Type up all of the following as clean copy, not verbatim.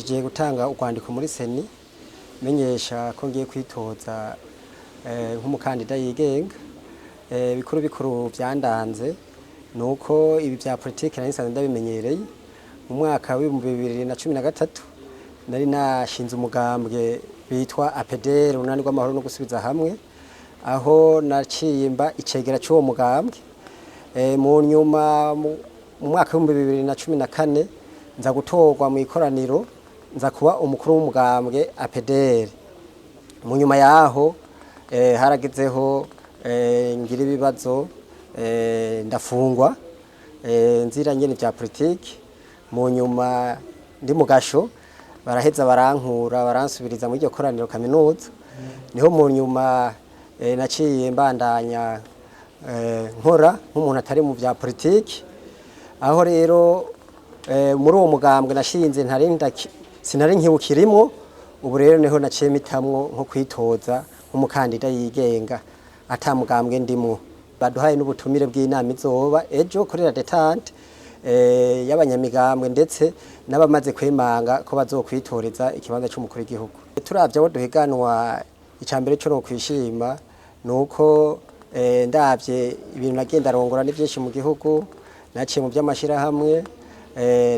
ngiye gutanga urwandiko muri seni menyesha ko ngiye kwitoza nk'umukandida yigenga. Bikuru byandanze nuko ibi bya politike nari nsanzwe ndabimenyereye. Mu mwaka wa 2013 nari nashinze umugambwe bitwa APDR runani rw'amahoro no gusubiza hamwe, aho naciye mba icegera cy'uwo mugambwe. Mu nyuma mu mwaka wa 2014 nza gutorwa mu ikoraniro nza kuba umukuru w'umugambwe APDR. Mu nyuma yaho haragezeho ngira ibibazo ndafungwa nzira nyene bya politike. Mu nyuma ndi mu gasho baraheza barankura baransubiriza mu iryo koraniro kaminuza. Niho mu nyuma naciye mbandanya nkora nk'umuntu atari mu bya politike. Aho rero muri uwo mugambwe nashinze sinari nkiwukirimo. Ubu rero niho naciye mitamwo nko kwitoza nk'umukandida yigenga atamugambwe ndimo. Baduhaye n'ubutumire bw'inama izoba ejo kuri detente y'abanyamigambwe ndetse n'abamaze kwemanga ko bazokwitoreza ikibanza cy'umukuru w'igihugu. Turavye abo duhiganwa, icambere cyo no kwishima nuko ndavye ibintu nagenda arongora ni byinshi mu gihugu. Naciye mu by'amashira hamwe,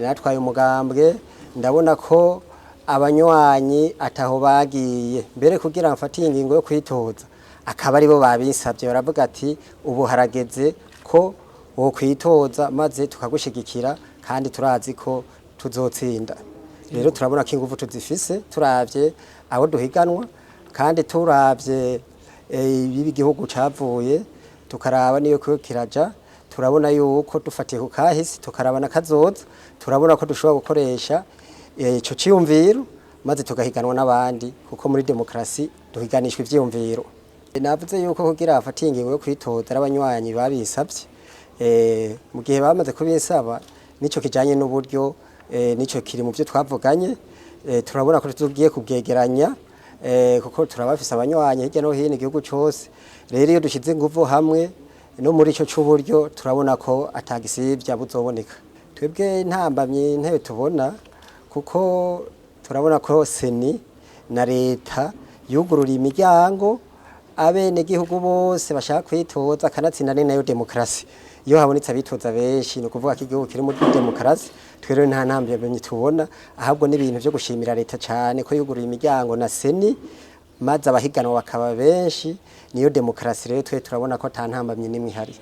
natwaye umugambwe, ndabona ko abanywanyi ataho bagiye. Mbere kugira mfatiye ingingo yo kwitoza akaba aribo babinsabye, baravuga ati ubu harageze ko wo kwitoza maze tukagushigikira kandi turazi ko tuzotsinda. Rero turabona ko ingufu tuzifise turavye abo duhiganwa kandi turavye ibi gihugu cavuye tukaraba niyo ko kiraja. Turabona yuko dufatiye ku kahisi tukarabana kazoza, turabona ko dushobora gukoresha ico ciyumviro maze tugahiganwa n'abandi, kuko muri demokrasi duhiganishwa ivyiyumviro. Navuze yuko kugira afatiye ingingo yo kwitoza arabanywanyi babisabye, mu gihe bamaze kubinsaba nico kijanye n'uburyo, nico kiri mu byo twavuganye. Turabona ko tugiye kubwegeranya kuko turabafise abanywanyi hirya no hino igihugu cyose. Rero iyo dushize ingufu hamwe no muri ico cy'uburyo turabona ko atagisibya buzoboneka. Twebwe ntambamye ntebe tubona, kuko turabona ko seni na leta yugururiye imiryango abene gihugu bose bashaka kwitoza, kanatsinda nayo demokrasi. Iyo habonetse abitoza benshi no kuvuga ko igihugu kiri muri demokrasi. Twero nta ntambamye tubona, ahubwo n'ibintu byo gushimira leta cyane ko yugururiye imiryango na seni maze abahiganwa bakaba benshi. Niyo demokrasi rero twe turabona ko ata ntambamye nimwe ihari.